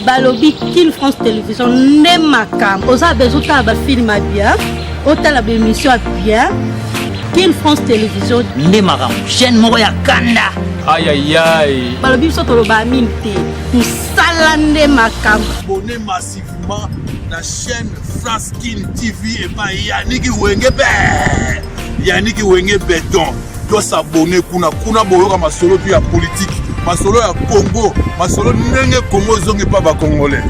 balobi Kin France Télévision ne makam oza besoin ta film bien otala ba émission bien Kin France Télévision ne makam chaîne moko ya kanda aïe aïe aïe balobi so to ba minte musala ne makam abonnez massivement la chaîne France Kin TV et pas Yannick Wengebe béton doit s'abonner kuna boyoka masolo puis ya politique masolo ya Congo masolo ndenge Congo zongi pa ba congolais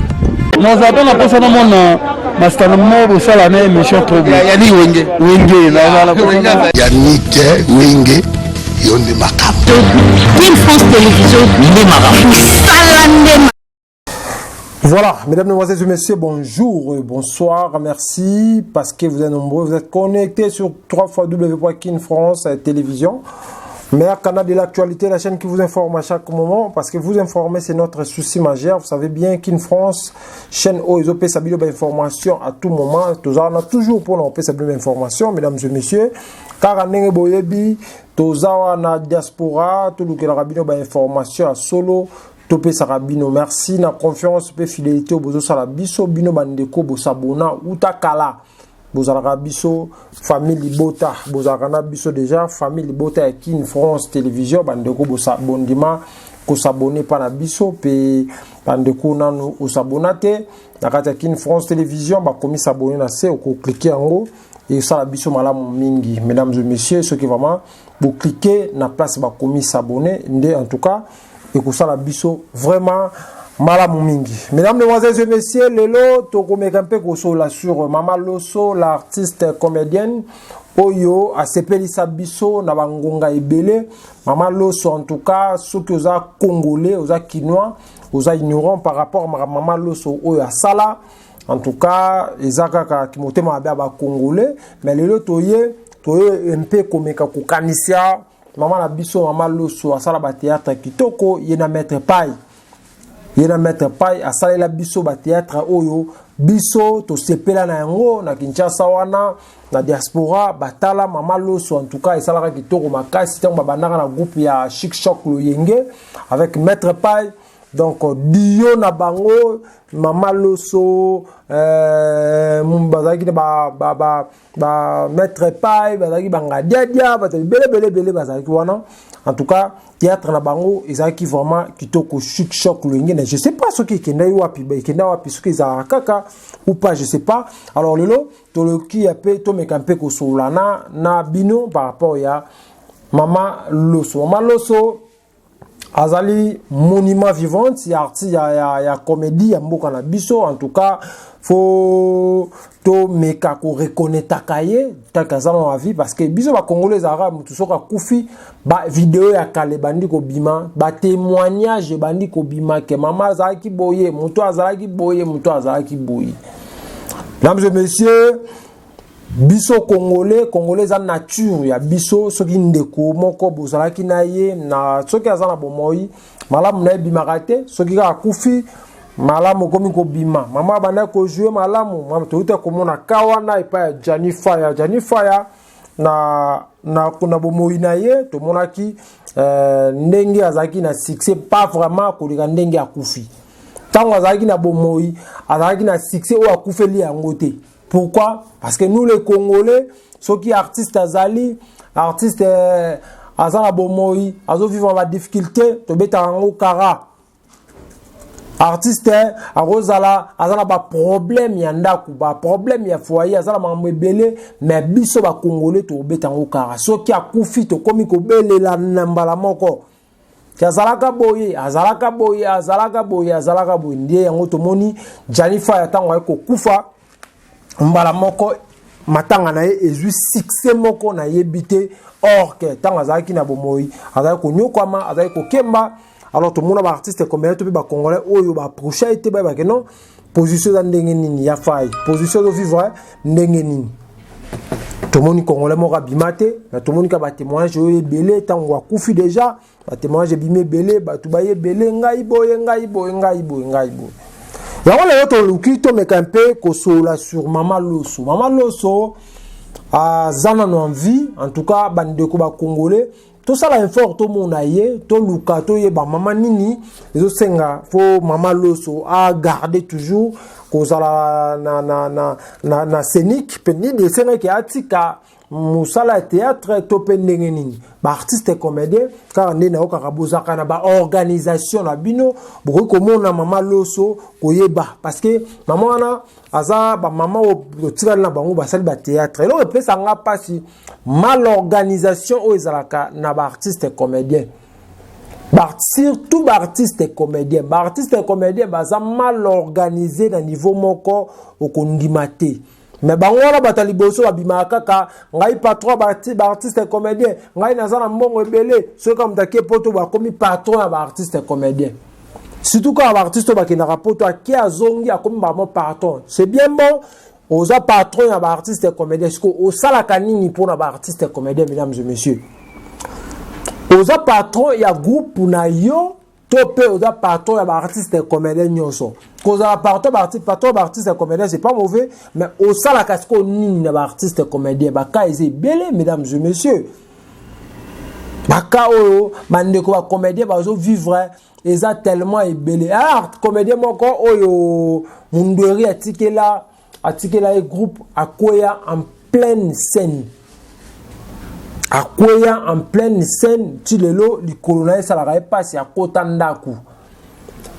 nous attendons la personne mon master mo ça la même émission trop bien Yannick Wenge Yannick Wenge yonde makam Kin France Télévision ne makam salande. Voilà, mesdames, mesdemoiselles et messieurs, bonjour, bonsoir, merci parce que vous êtes nombreux, vous êtes connectés sur www.Kin France Télévision, meilleur canal de l'actualité, la chaîne qui vous informe à chaque moment, parce que vous informer c'est notre souci majeur. Vous savez bien Kin France, chaîne OESOP, ça bien d'informations à tout moment, on a toujours pour nous ça d'informations, mesdames et messieurs, car on boyebi, toza na diaspora, tout le que la rabino information à solo. Topé Sarabino, merci na confiance pe fidélité au bozo sarabiso bino bandeko bo sabona utakala bozara biso famille bota bozara biso déjà famille bota et Kin France Télévision bandeko bo sabondima ko s'abonner pa na biso pe bandeko nanu o sabonate na kata Kin France Télévision ba komi s'abonner na se ko cliquer en haut et ça la biso malamu mingi mesdames et messieurs ceux qui vraiment vous cliquer na place ba komi s'abonner ndé en tout cas et que ça la biso vraiment malamu mingi. Mesdames, mesdemoiselles et messieurs, lelo tokomekampe kosola sur Mama Loso, l'artiste comédienne oyo a sepelisa biso na bangonga ebele. Mama Loso en tout cas ceux qui osa congolais, osa kinois, osa ignorant par rapport à Mama Loso oyo a sala. En tout cas, ezaka ka kimotema ba congolais, mais lelo toye un peu komeka ko kanisia Maman la biso Mama Loso asala ba théâtre kitoko yena mettre paille asala la biso ba théâtre oyo biso to sepela na yango na Kinshasa wana na diaspora batala Mama Loso en tout cas esala kitoko makasi tango bandaka na groupe ya Chic Choc Loyenge avec Maître Paille. Donc dio na bango Mama Loso bazaki ba Maître Paille bazaki banga dia bele bazaki wana en tout cas théâtre na bango ezaki vraiment kitoko Chic Choc Loyenge. Je sais pas ce qui kenda wapi ce qui za kaka ou pas je sais pas. Alors lelo to le qui appelle to mekampe ko solana na bino par rapport ya Mama Loso azali monument vivant, il y a artiste, il y a comédie, il y a mboka na biso. En tout cas, faut to meka ko reconnaître kaye takazama ma vie parce que biso ba congolais arabes tout soka kufi ba vidéo ya kale bandi ko bima ba témoignage bandi ko bima ke mama azaki boye muto azaki boye. Mesdames et messieurs, biso congolais za nature ya biso soki ndeko moko bozalaki na ye na soki azana bomoi malamu na bimaka te soki ka kufi malamu komi ko bima mama bana ko jouer malamu mama toute komona kawana epa Jani Fire na kuna bomoi na ye to monaki ndenge azaki na succès pas vraiment ko lika ndenge ya kufi tango azaki na bomoi azaki na succès o akufeli yango te. Pourquoi? Parce que nous les Congolais, ceux qui artistes azali, artistes azala bomoi, azo vivre la difficulté, to beta ngo kara. Artiste azala ba problème ya ndaku, ba problème ya foyer, azala mamebele, mais biso ba Congolais to beta ngo kara. Ceux qui akufi to komi ko belela nambala moko. Azalaka boye ndiye yango tomoni Jani Fire tango ko kufa mbala moko matanga na ye ezu succès moko na yebite or que tango azaki na bomoi azaki ko nyokama azaki ko kemba. Alors tout le monde ba artiste comme to ba congolais oyo ba prochain été ba que non position za ndenge nini ya fai position de vivre ndenge nini tout le monde congolais moko bimate mais tout le monde ka ba témoignage oyo belé tango akufi déjà ba témoignage bimé belé ba tu ba ye belé ngai boye yango lelo toluki tomeka mpe kosola sur Mama Loso azana no envie en tout cas bandeko ba congolais tout ça la effort tout mon aïe tout luka tout yeba maman nini les autres senga faut maman loso à garder toujours cause na scénique peni de senga qui atika musala théâtre to pendenge nini ba artiste comédien car ndé na okaraboza kana ba organisation na bino boko komona maman loso koyeba parce que maman wana aza ba maman o tira na bango ba sali ba théâtre et le ça nga pasi mal organisation o ezalaka na ba artiste comédien surtout ba artiste comédien baza mal organisé na niveau moko okondimate mais bangola bataliboso babimaka kaka ngai patron ba artiste comédien ngai nazana mbongo ebele ceux comme take poto ba komi patron ba artiste comédien surtout quand ba artiste ba kina rapoto aki azongi akomi ba mo patron c'est bien bon oza patron ba artiste comédien parce que au sala kanini pour ba artiste comédien mesdames et messieurs oza patron ya groupe na yo topé oza patron ya ba artiste comédien nyonso koza patron ba artiste comédien c'est pas mauvais mais au sala kasko nini na ba artiste comédien ba ka eze belé mesdames et messieurs baka oyo bandeko ba comédien bazo vivre eza tellement ebelé comédien moko oyo mundori atikela e groupe akoya en pleine scène en pleine scène tu lelo likolonaye salaka passe ya kota ndaku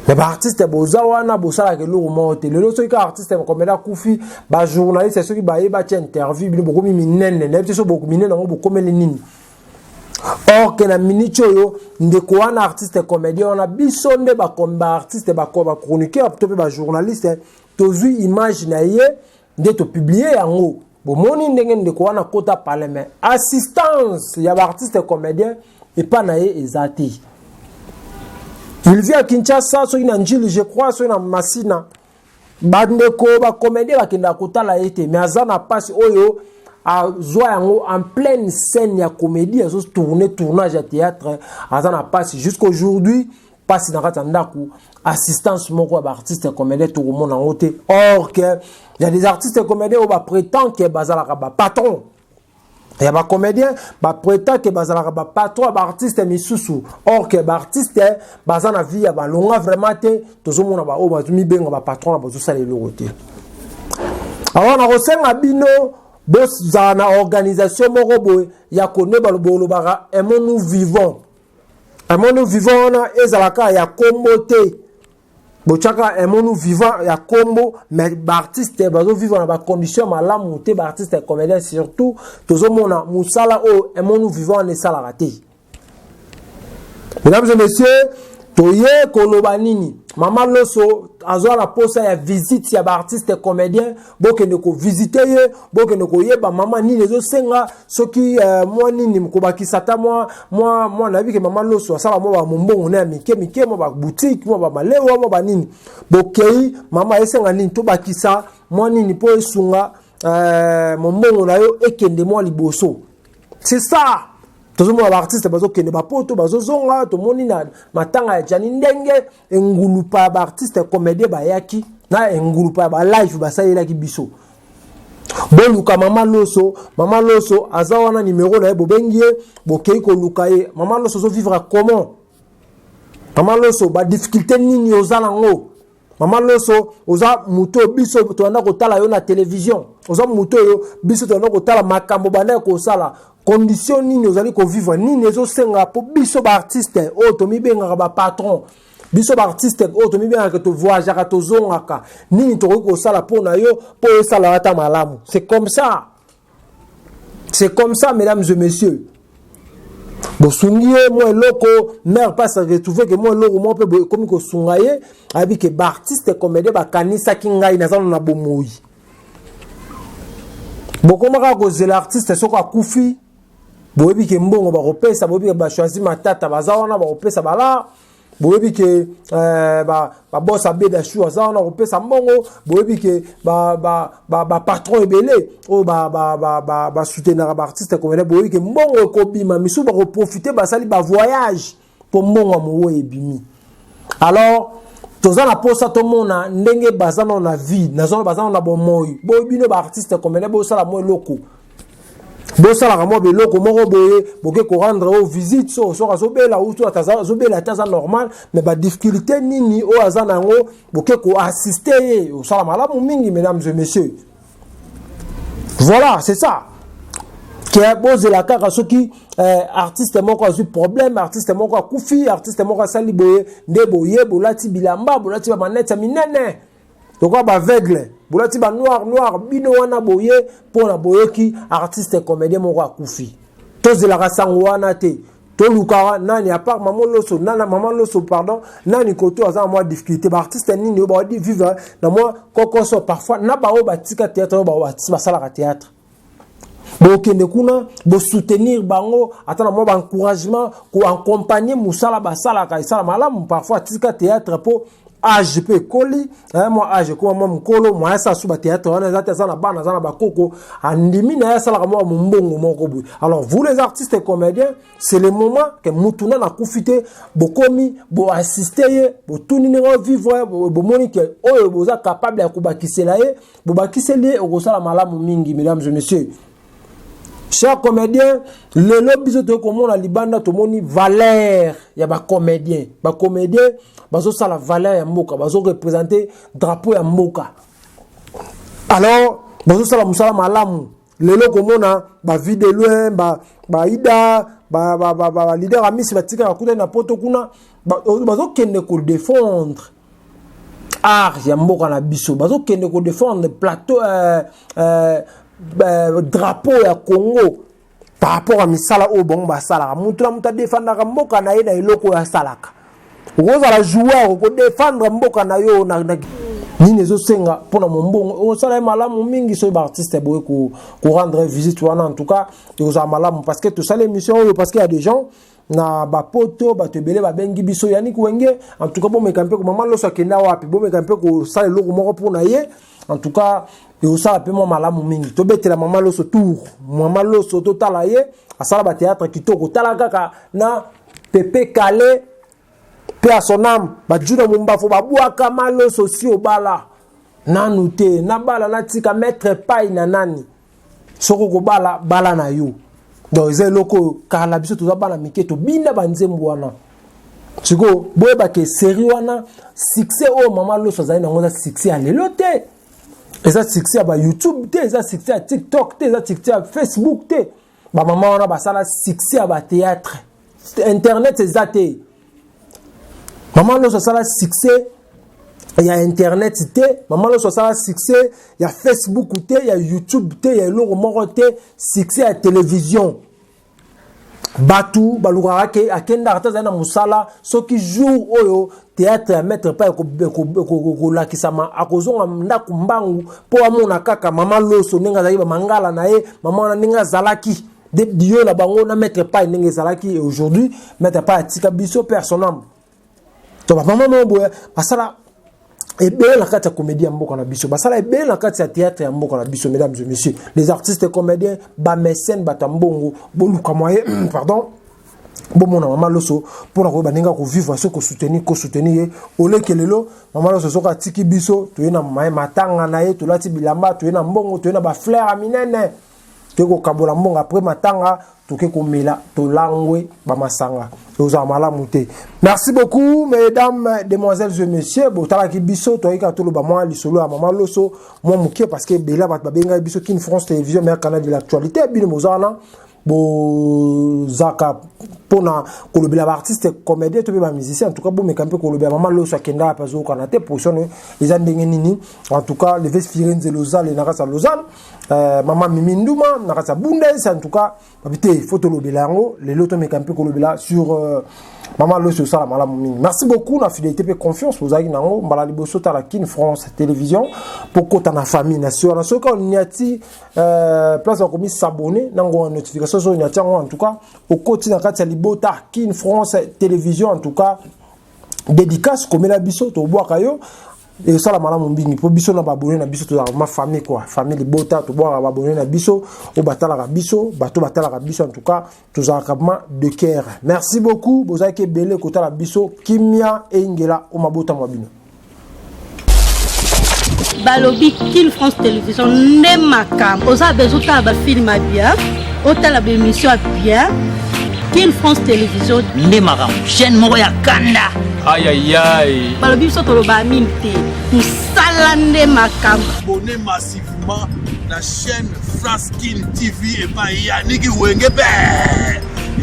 mais ba artiste boza wana bosala ke lo monte lelo so ka artiste comédien kufi ba journaliste ceux qui ba yeba ti interview bino boko mi minene na biso boko minene ngo bokomele nini or que na minute yo ndeko wana artiste comédien on a biso nde ba komba artiste ba chroniqueur to pe ba journaliste to vu image na ye nde to publier yango bomoni ndenge ndeko wana kota parlement assistance ya ba artiste comédien et pas na ye ezati il vient à Kinshasa so ina njili je crois so ina Masina bandeko ba comédien ba kenda kotala ete mais azana passe oyo a yango en pleine scène ya comédie azo tournage à théâtre azana passe jusqu'aujourd'hui passe na ratandaku assistance moko ba artiste comédien tout le monde en haute or que il y a des artistes comédiens où ba prétend que bazala ba patron il y a ba comédien ba prétend que bazala ba patron ba artiste misusu or que ba artiste bazana vie ba longa vraiment te tozo mona ba o ba mi benga ba patron ba zo sala le côté alors na rosenga bino boss za na organisation moko boy ya koneba lo bara nous vivons na ezalaka ya kombote bochaka nous vivant ya kombo mais ba artiste bazo vivre na ba condition malamu te ba artiste comédien surtout tozomona musala o nous vivant ne sala raté mesdames et messieurs toye koloba nini mama loso azwa la posa ya visite ya ba artiste comédien bokende ko visiter ye bokende ko yeba mama ni lezo senga soki moi nini mkobaki sata moi na bi ke mama loso asala mo ba mombongo na mike mo ba boutique mo ba malewa mo ba nini bokei mama esenga nini to bakisa moi nini po esunga mombongo na yo ekende mo liboso c'est ça. Tout le monde artiste bazo kende ba poto bazo zonga to moni na matanga ya jani ndenge engulupa ba artiste comédien ba yaki na engulupa ba live ba sayela ki biso boluka mama loso azawana numéro na bo bengie bo kei ko lukaye mama loso zo vivre comment mama loso ba difficulté nini ozala ngo mama loso oza muto biso to anda ko tala yo na télévision oza muto yo biso to anda ko tala makambo bana ko sala condition nini ozali ko vivre nini ezo senga po biso ba artiste o to mi benga ba patron biso ba artiste o to mi benga to voyager to zongaka nini to ko sala po na yo po sala ata malamu c'est comme ça mesdames et messieurs bosungiye moi loko mère pas à retrouver que moi loko moi peut comme ko sungaye abi que ba artiste comédien ba kanisa kingai na zana na bomoi bokomaka ko zela artiste soko akufi boyebi ke mbongo ba kopesa boyebi ba choisir matata bazawana ba kopesa bala boyebi ke ba bossa beda chou azawana kopesa mbongo boyebi ke ba patron ebele o ba soutenir ba artiste comme boyebi ke mbongo ko bima misu ba profiter ba sali ba voyage pour mbongo mo ebimi alors toza na posa to mona ndenge bazana na vie na zona bazana na bomoi boyebi no ba artiste comme bo sala mo loko bosala ka mo beloko moko boye boke ko rendre aux visites so azobela ou to azobela taza normal mais ba difficulté nini o azana ngo boke ko assister au sala malamu mingi mesdames et messieurs. Voilà, c'est ça. Qui a posé la carte à ceux qui artiste moko a eu problème, artiste moko a koufi, artiste moko a sali boye, nde boye, bolati bilamba, bolati ba manette minene. Donc ba aveugle, bolati ba noir, bino wana boye, pour na boye ki artiste comédien moko a koufi. Tous la rasango wana te. To lukara nani à part maman loso pardon, nani koto aza moi difficulté ba artiste nini ba di vivre na moi kokoso parfois na ba o ba tika théâtre ba sala ka théâtre. Bokende kuna bo soutenir bango atana mo ba encouragement ko accompagner musala ba sala ka sala malamu parfois tika théâtre po age pe koli moi age ko mo mkolo moi sa suba théâtre wana zata sana bana sana bakoko andimi na sala ka mo mbongo moko bu. Alors vous les artistes et comédiens, c'est le moment que mutuna na kufite bokomi bo assister bo tunini vivre bo monique oyo boza capable ya kubakisela ye bo bakiseli o sala malamu mingi mesdames et messieurs. Chers comédiens, le lobby de comment la libanda to moni valeur ya ba comédien bazo sala valeur ya mboka bazo représenter drapeau ya mboka. Alors bazo sala musala malamu lelo komona ba vide loin ba ida ba leader amisi batika bakuta na poto kuna bazo kende ko défendre art ya mboka na biso bazo kende ko défendre plateau drapeau ya Congo par rapport à misala au bon basala muta défendre mboka na ye na eloko ya salaka oza la joueur ko défendre mboka na yo na nini zo senga pona mbongo o sala malamu mingi so ba artiste boye ko rendre visite wana en tout cas et aux malamu parce que tout ça l'émission parce qu'il y a des gens na ba poto ba tebele ba bengi biso yani kuwenge en tout cas bon me camper ko maman lo so kenda wapi bon me camper ko sala eloko moko pona ye en tout cas et au ça appelle malamu mingi to betela maman lo so tour maman lo so totala ye asala ba théâtre kitoko tala kaka na Pepe Calé pe à son âme ba juna mumba fo ba buaka malo socio bala nanu te na bala na tika mettre paille na nani soko ko bala na yo donc ze loko kala biso to bana miketo binda banzembo wana siko boyeba ke série wana succès o mama lo so zaina ngoza succès à lelote eza succès à ba YouTube te eza succès à TikTok te eza succès à Facebook te ba mama wana ba sala succès à ba théâtre internet eza te maman lo so sala succès il y a internet te maman lo so sala succès il y a Facebook te il y a YouTube te il y a loro moko te succès à télévision batu balukara ke akenda rata na musala so ki jour oyo théâtre à mettre pas ko la kisama akozonga ndaku mbangu po amona kaka maman lo so nenga zaiba mangala na ye maman na ninga zalaki de dio na bango na mettre pas ninga zalaki et aujourd'hui mettre pas tika biso personnel. Donc maman boye basala et bien la carte comédie en mboka na biso basala et bien la carte théâtre en mboka na biso mesdames et messieurs les artistes et comédiens ba mécène batambongo boluka moye pardon bon mon maman loso pour na ko baninga ko vivre ce ko soutenir ole kelelo maman loso soka tiki biso to na matanga na ye to lati bilamba to na mbongo to na ba fleur aminene to ko kabola mbongo après matanga to ke ko mela to langwe ba masanga merci beaucoup mesdames, demoiselles et messieurs. Botala ki biso to ika to lo ba moi lisolo a maman loso moi mukie parce que bela ba benga biso Kin France télévision meilleur canal de l'actualité bino mozana bo zaka pona ko le artiste comédien to ba musicien en tout cas bo me camper ko le maman loso kenda pa zo kana te position les andenge nini en tout cas le vest Firenze Lausanne na kasa Lausanne maman Miminduma na kasa Bundes en tout cas babité photo lo belango les loto me camper ko le sur maman loso sala malamu mingi. Merci beaucoup na fidélité et confiance vous avez nango mbala liboso ta la Kin France télévision pour kota na famille nation na soka niati place ko mi s'abonner nango notification so niati en tout cas au koti na kati libota Kin France télévision en tout cas dédicace comme la biso to boaka yo et ça la malamu mbingi po biso na babonné na biso to ma famille quoi famille libota to boaka babonné na biso au batala ka biso bato batala ka biso en tout cas tous encadrement de cœur. Merci beaucoup bozaki belé kota la biso kimia e ingela o mabota mwabino. balobi Kin France Télévision nde makambo oza besoin otala bafilme ya bien otala baémission ya bien Kin France Télévision nde makambo chaîne moko ya kanda. Aïe aïe aïe. balobi biso toloba mingi te mosala nde makambo. Abonnez massivement la chaîne France Kin TV et pas Yannick Wenge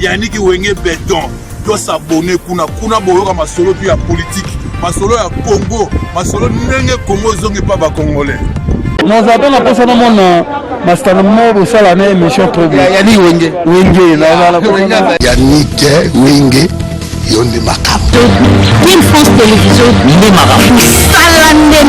Yannick Wenge Béton. Doit s'abonner kuna boyoka masolo puis ya politique masolo ya Congo masolo ndenge Congo zonge pas ba congolais. Nous avons la personne mon master mo sala na émission trop bien. Yannick Wenge na Yannick Wenge yonde makambo. Kin France Télévision Nde makambo. mosala nde